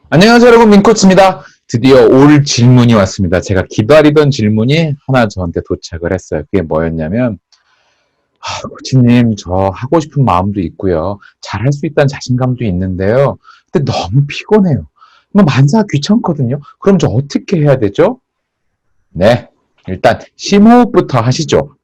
안녕하세요, 여러분. 민코치입니다. 드디어 올 질문이 왔습니다. 제가 기다리던 질문이 하나 저한테 도착을 했어요. 그게 뭐였냐면, 코치님, 저 하고 싶은 마음도 있고요. 잘할 수 있다는 자신감도 있는데요. 근데 너무 피곤해요. 뭐 만사가 귀찮거든요. 그럼 저 어떻게 해야 되죠? 네, 일단 심호흡부터 하시죠.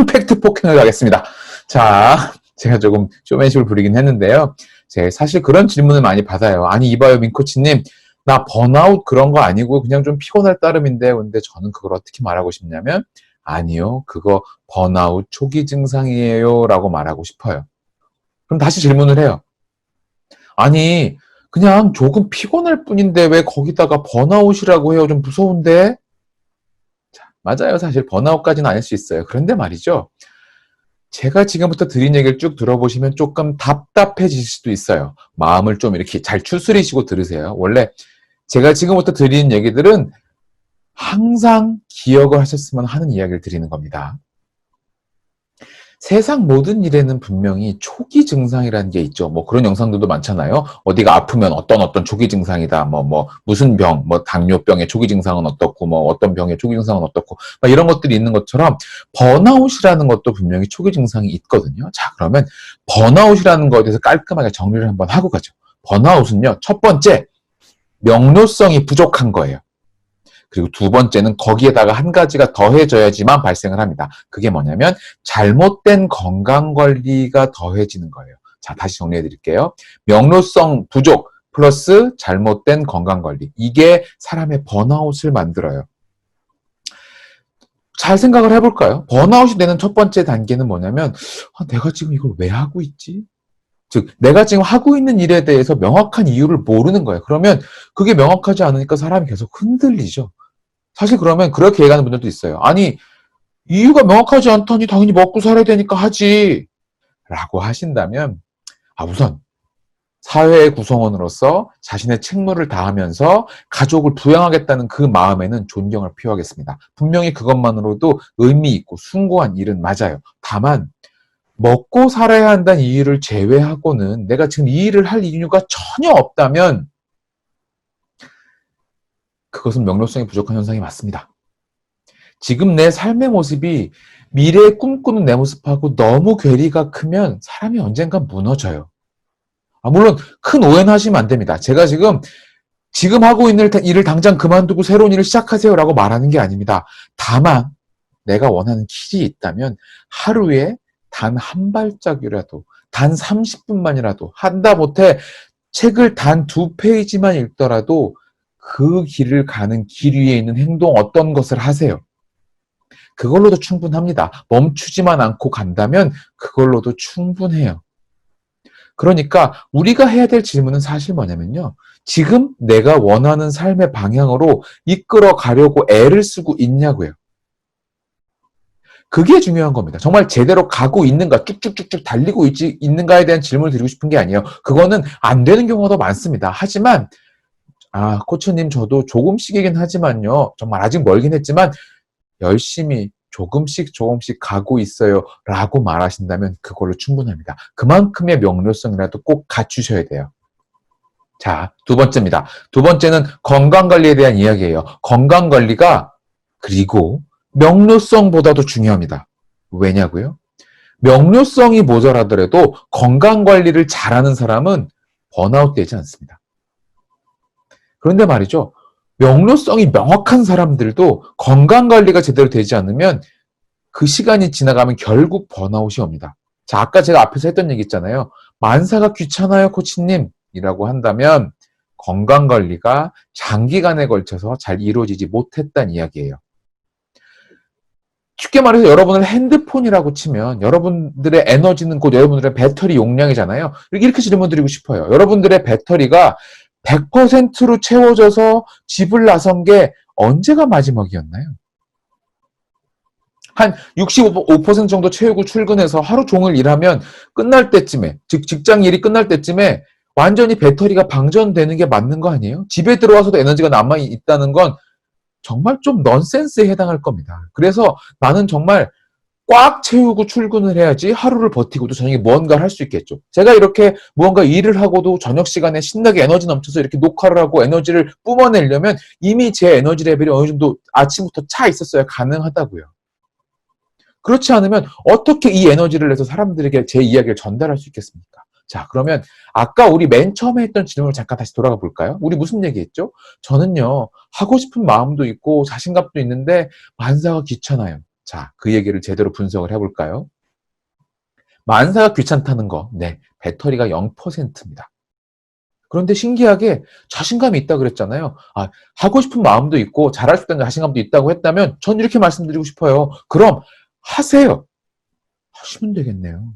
팩트 폭행을 가겠습니다. 자, 제가 조금 쇼맨십을 부리긴 했는데요. 제가 사실 그런 질문을 많이 받아요. 아니, 이봐요, 민코치님. 나 번아웃 그런 거 아니고 그냥 좀 피곤할 따름인데, 근데 저는 그걸 어떻게 말하고 싶냐면, 아니요, 그거 번아웃 초기 증상이에요. 라고 말하고 싶어요. 그럼 다시 질문을 해요. 아니, 그냥 조금 피곤할 뿐인데 왜 거기다가 번아웃이라고 해요? 좀 무서운데? 맞아요. 사실 번아웃까지는 아닐 수 있어요. 그런데 말이죠. 제가 지금부터 드린 얘기를 쭉 들어보시면 조금 답답해질 수도 있어요. 마음을 좀 이렇게 잘 추스리시고 들으세요. 원래 제가 지금부터 드리는 얘기들은 항상 기억을 하셨으면 하는 이야기를 드리는 겁니다. 세상 모든 일에는 분명히 초기 증상이라는 게 있죠. 뭐 그런 영상들도 많잖아요. 어디가 아프면 어떤 초기 증상이다. 무슨 병, 뭐 당뇨병의 초기 증상은 어떻고, 뭐 어떤 병의 초기 증상은 어떻고, 막 이런 것들이 있는 것처럼 번아웃이라는 것도 분명히 초기 증상이 있거든요. 자, 그러면 번아웃이라는 것에 대해서 깔끔하게 정리를 한번 하고 가죠. 번아웃은요, 첫 번째, 명료성이 부족한 거예요. 그리고 두 번째는 거기에다가 한 가지가 더해져야지만 발생을 합니다. 그게 뭐냐면 잘못된 건강관리가 더해지는 거예요. 자, 다시 정리해 드릴게요. 명료성 부족 플러스 잘못된 건강관리. 이게 사람의 번아웃을 만들어요. 잘 생각을 해볼까요? 번아웃이 되는 첫 번째 단계는 뭐냐면 내가 지금 이걸 왜 하고 있지? 즉 내가 지금 하고 있는 일에 대해서 명확한 이유를 모르는 거예요. 그러면 그게 명확하지 않으니까 사람이 계속 흔들리죠. 사실 그러면 그렇게 얘기하는 분들도 있어요. 아니, 이유가 명확하지 않다니 당연히 먹고 살아야 되니까 하지. 라고 하신다면, 우선 사회의 구성원으로서 자신의 책무를 다하면서 가족을 부양하겠다는 그 마음에는 존경을 표하겠습니다. 분명히 그것만으로도 의미 있고 숭고한 일은 맞아요. 다만, 먹고 살아야 한다는 이유를 제외하고는 내가 지금 이 일을 할 이유가 전혀 없다면 그것은 명료성이 부족한 현상이 맞습니다. 지금 내 삶의 모습이 미래에 꿈꾸는 내 모습하고 너무 괴리가 크면 사람이 언젠간 무너져요. 물론 큰 오해는 하시면 안 됩니다. 제가 지금 하고 있는 일을 당장 그만두고 새로운 일을 시작하세요라고 말하는 게 아닙니다. 다만 내가 원하는 길이 있다면 하루에 단 한 발짝이라도, 단 30분만이라도, 하다못해 책을 단 2페이지만 읽더라도 그 길을 가는 길 위에 있는 행동 어떤 것을 하세요. 그걸로도 충분합니다. 멈추지만 않고 간다면 그걸로도 충분해요. 그러니까 우리가 해야 될 질문은 사실 뭐냐면요. 지금 내가 원하는 삶의 방향으로 이끌어 가려고 애를 쓰고 있냐고요. 그게 중요한 겁니다. 정말 제대로 가고 있는가, 쭉쭉쭉쭉 달리고 있는가에 대한 질문을 드리고 싶은 게 아니에요. 그거는 안 되는 경우가 더 많습니다. 하지만 코치님 저도 조금씩이긴 하지만요. 정말 아직 멀긴 했지만 열심히 조금씩 가고 있어요 라고 말하신다면 그걸로 충분합니다. 그만큼의 명료성이라도 꼭 갖추셔야 돼요. 자, 두 번째입니다. 두 번째는 건강관리에 대한 이야기예요. 건강관리가 그리고 명료성보다도 중요합니다. 왜냐고요? 명료성이 모자라더라도 건강관리를 잘하는 사람은 번아웃 되지 않습니다. 그런데 말이죠. 명료성이 명확한 사람들도 건강관리가 제대로 되지 않으면 그 시간이 지나가면 결국 번아웃이 옵니다. 자, 아까 제가 앞에서 했던 얘기 있잖아요. 만사가 귀찮아요, 코치님. 이라고 한다면 건강관리가 장기간에 걸쳐서 잘 이루어지지 못했다는 이야기예요. 쉽게 말해서 여러분을 핸드폰이라고 치면 여러분들의 에너지는 곧 여러분들의 배터리 용량이잖아요. 이렇게 질문 드리고 싶어요. 여러분들의 배터리가 100%로 채워져서 집을 나선 게 언제가 마지막이었나요? 한 65% 정도 채우고 출근해서 하루 종일 일하면 끝날 때쯤에, 즉 직장 일이 끝날 때쯤에 완전히 배터리가 방전되는 게 맞는 거 아니에요? 집에 들어와서도 에너지가 남아있다는 건 정말 좀 넌센스에 해당할 겁니다. 그래서 나는 정말 꽉 채우고 출근을 해야지 하루를 버티고도 저녁에 무언가를 할 수 있겠죠. 제가 이렇게 무언가 일을 하고도 저녁 시간에 신나게 에너지 넘쳐서 이렇게 녹화를 하고 에너지를 뿜어내려면 이미 제 에너지 레벨이 어느 정도 아침부터 차 있었어야 가능하다고요. 그렇지 않으면 어떻게 이 에너지를 내서 사람들에게 제 이야기를 전달할 수 있겠습니까? 자, 그러면 아까 우리 맨 처음에 했던 질문을 잠깐 다시 돌아가 볼까요? 우리 무슨 얘기했죠? 저는요, 하고 싶은 마음도 있고 자신감도 있는데 만사가 귀찮아요. 자, 그 얘기를 제대로 분석을 해볼까요? 만사가 귀찮다는 거, 네, 배터리가 0%입니다. 그런데 신기하게 자신감이 있다 그랬잖아요. 아, 하고 싶은 마음도 있고 잘할 수 있다는 자신감도 있다고 했다면 전 이렇게 말씀드리고 싶어요. 그럼 하세요. 하시면 되겠네요.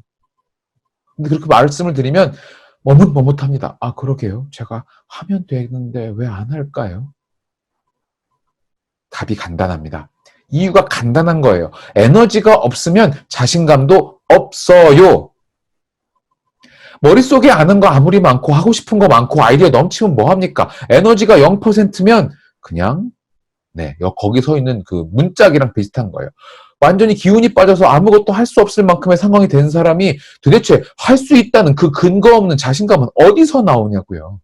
근데 그렇게 말씀을 드리면 머뭇머뭇합니다. 아, 그러게요. 제가 하면 되는데 왜 안 할까요? 답이 간단합니다. 이유가 간단한 거예요. 에너지가 없으면 자신감도 없어요. 머릿속에 아는 거 아무리 많고 하고 싶은 거 많고 아이디어 넘치면 뭐합니까? 에너지가 0%면 그냥 거기 서 있는 그 문짝이랑 비슷한 거예요. 완전히 기운이 빠져서 아무것도 할 수 없을 만큼의 상황이 된 사람이 도대체 할 수 있다는 그 근거 없는 자신감은 어디서 나오냐고요.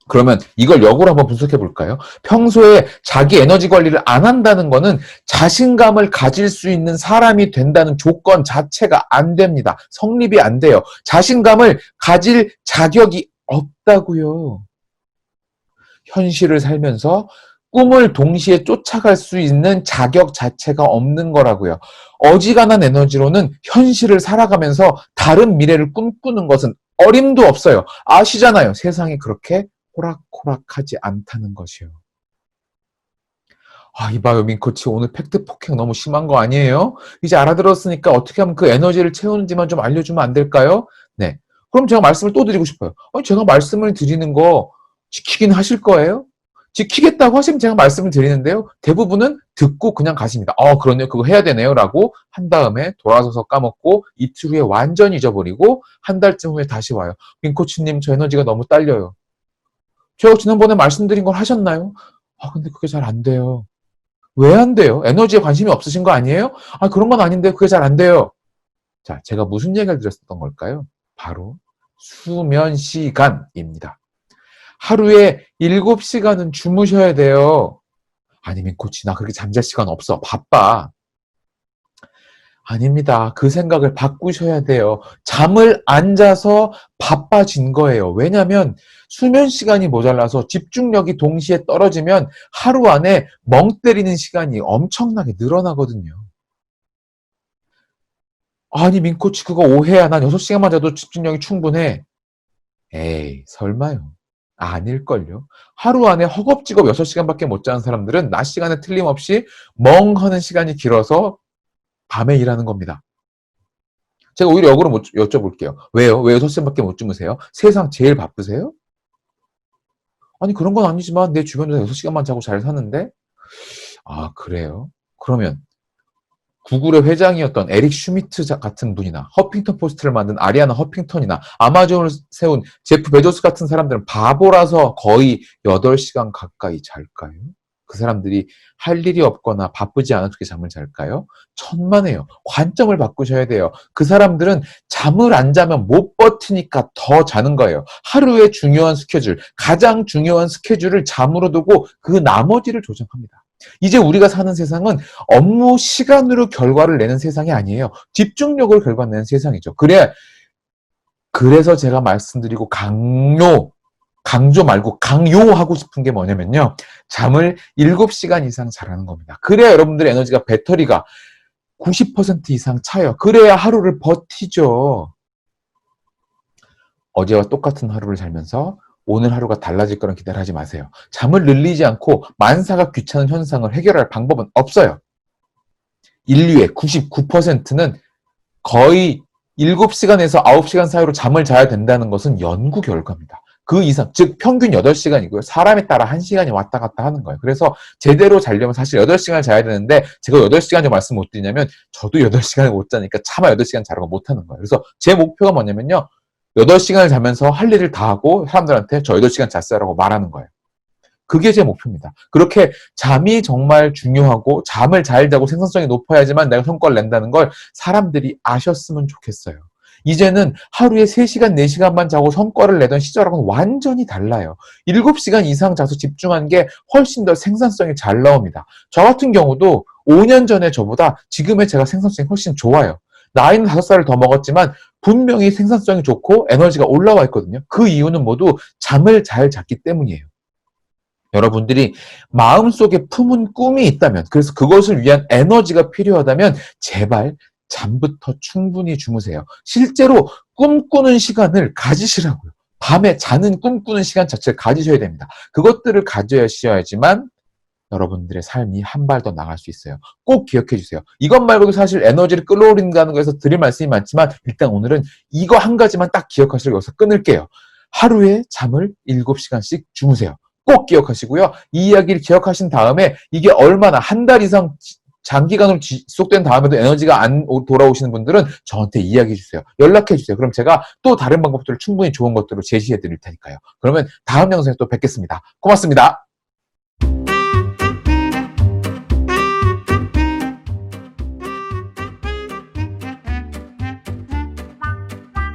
그러면 이걸 역으로 한번 분석해 볼까요? 평소에 자기 에너지 관리를 안 한다는 거는 자신감을 가질 수 있는 사람이 된다는 조건 자체가 안 됩니다. 성립이 안 돼요. 자신감을 가질 자격이 없다고요. 현실을 살면서 꿈을 동시에 쫓아갈 수 있는 자격 자체가 없는 거라고요. 어지간한 에너지로는 현실을 살아가면서 다른 미래를 꿈꾸는 것은 어림도 없어요. 아시잖아요. 세상이 그렇게 호락호락하지 않다는 것이요. 아, 이봐요, 민코치. 오늘 팩트 폭행 너무 심한 거 아니에요? 이제 알아들었으니까 어떻게 하면 그 에너지를 채우는지만 좀 알려주면 안 될까요? 네. 그럼 제가 말씀을 또 드리고 싶어요. 아니, 제가 말씀을 드리는 거 지키긴 하실 거예요? 지키겠다고 하시면 제가 말씀을 드리는데요. 대부분은 듣고 그냥 가십니다. 그러네요. 그거 해야 되네요. 라고 한 다음에 돌아서서 까먹고 이틀 후에 완전히 잊어버리고 한 달쯤 후에 다시 와요. 민코치님, 저 에너지가 너무 딸려요. 제가 지난번에 말씀드린 걸 하셨나요? 근데 그게 잘 안 돼요. 왜 안 돼요? 에너지에 관심이 없으신 거 아니에요? 그런 건 아닌데 그게 잘 안 돼요. 자, 제가 무슨 얘기를 드렸었던 걸까요? 바로 수면 시간입니다. 하루에 7시간은 주무셔야 돼요. 아니면 코치 나 그렇게 잠잘 시간 없어. 바빠. 아닙니다. 그 생각을 바꾸셔야 돼요. 잠을 안 자서 바빠진 거예요. 왜냐하면 수면 시간이 모자라서 집중력이 동시에 떨어지면 하루 안에 멍 때리는 시간이 엄청나게 늘어나거든요. 아니 민코치 그거 오해야. 난 6시간만 자도 집중력이 충분해. 에이 설마요. 아닐걸요. 하루 안에 허겁지겁 6시간밖에 못 자는 사람들은 낮 시간에 틀림없이 멍하는 시간이 길어서 밤에 일하는 겁니다. 제가 오히려 역으로 여쭤볼게요. 왜요? 왜 6시간밖에 못 주무세요? 세상 제일 바쁘세요? 아니 그런 건 아니지만 내 주변에서 6시간만 자고 잘 사는데? 아 그래요? 그러면 구글의 회장이었던 에릭 슈미트 같은 분이나 허핑턴 포스트를 만든 아리아나 허핑턴이나 아마존을 세운 제프 베조스 같은 사람들은 바보라서 거의 8시간 가까이 잘까요? 그 사람들이 할 일이 없거나 바쁘지 않게 잠을 잘까요? 천만에요. 관점을 바꾸셔야 돼요. 그 사람들은 잠을 안 자면 못 버티니까 더 자는 거예요. 하루의 중요한 스케줄, 가장 중요한 스케줄을 잠으로 두고 그 나머지를 조정합니다. 이제 우리가 사는 세상은 업무 시간으로 결과를 내는 세상이 아니에요. 집중력으로 결과 내는 세상이죠. 그래서 제가 말씀드리고 강조 말고 강요하고 싶은 게 뭐냐면요. 잠을 7시간 이상 자라는 겁니다. 그래야 여러분들의 에너지가 배터리가 90% 이상 차요. 그래야 하루를 버티죠. 어제와 똑같은 하루를 살면서 오늘 하루가 달라질 거란 기대를 하지 마세요. 잠을 늘리지 않고 만사가 귀찮은 현상을 해결할 방법은 없어요. 인류의 99%는 거의 7시간에서 9시간 사이로 잠을 자야 된다는 것은 연구 결과입니다. 그 이상, 즉 평균 8시간이고요. 사람에 따라 1시간이 왔다 갔다 하는 거예요. 그래서 제대로 자려면 사실 8시간을 자야 되는데 제가 8시간 좀 말씀 못 드리냐면 저도 8시간을 못 자니까 차마 8시간 자라고 못 하는 거예요. 그래서 제 목표가 뭐냐면요. 8시간을 자면서 할 일을 다 하고 사람들한테 저 8시간 잤어요라고 말하는 거예요. 그게 제 목표입니다. 그렇게 잠이 정말 중요하고 잠을 잘 자고 생산성이 높아야지만 내가 성과를 낸다는 걸 사람들이 아셨으면 좋겠어요. 이제는 하루에 3시간, 4시간만 자고 성과를 내던 시절하고는 완전히 달라요. 7시간 이상 자서 집중한 게 훨씬 더 생산성이 잘 나옵니다. 저 같은 경우도 5년 전에 저보다 지금의 제가 생산성이 훨씬 좋아요. 나이는 5살을 더 먹었지만 분명히 생산성이 좋고 에너지가 올라와 있거든요. 그 이유는 모두 잠을 잘 잤기 때문이에요. 여러분들이 마음속에 품은 꿈이 있다면, 그래서 그것을 위한 에너지가 필요하다면 제발 잠부터 충분히 주무세요. 실제로 꿈꾸는 시간을 가지시라고요. 밤에 자는 꿈꾸는 시간 자체를 가지셔야 됩니다. 그것들을 가져야지만 여러분들의 삶이 한 발 더 나갈 수 있어요. 꼭 기억해 주세요. 이것 말고도 사실 에너지를 끌어올린다는 거에서 드릴 말씀이 많지만 일단 오늘은 이거 한 가지만 딱 기억하시고 여기서 끊을게요. 하루에 잠을 7시간씩 주무세요. 꼭 기억하시고요. 이 이야기를 기억하신 다음에 이게 얼마나 한 달 이상 장기간으로 지속된 다음에도 에너지가 안 돌아오시는 분들은 저한테 이야기해 주세요. 연락해 주세요. 그럼 제가 또 다른 방법들을 충분히 좋은 것들을 제시해 드릴 테니까요. 그러면 다음 영상에 또 뵙겠습니다. 고맙습니다.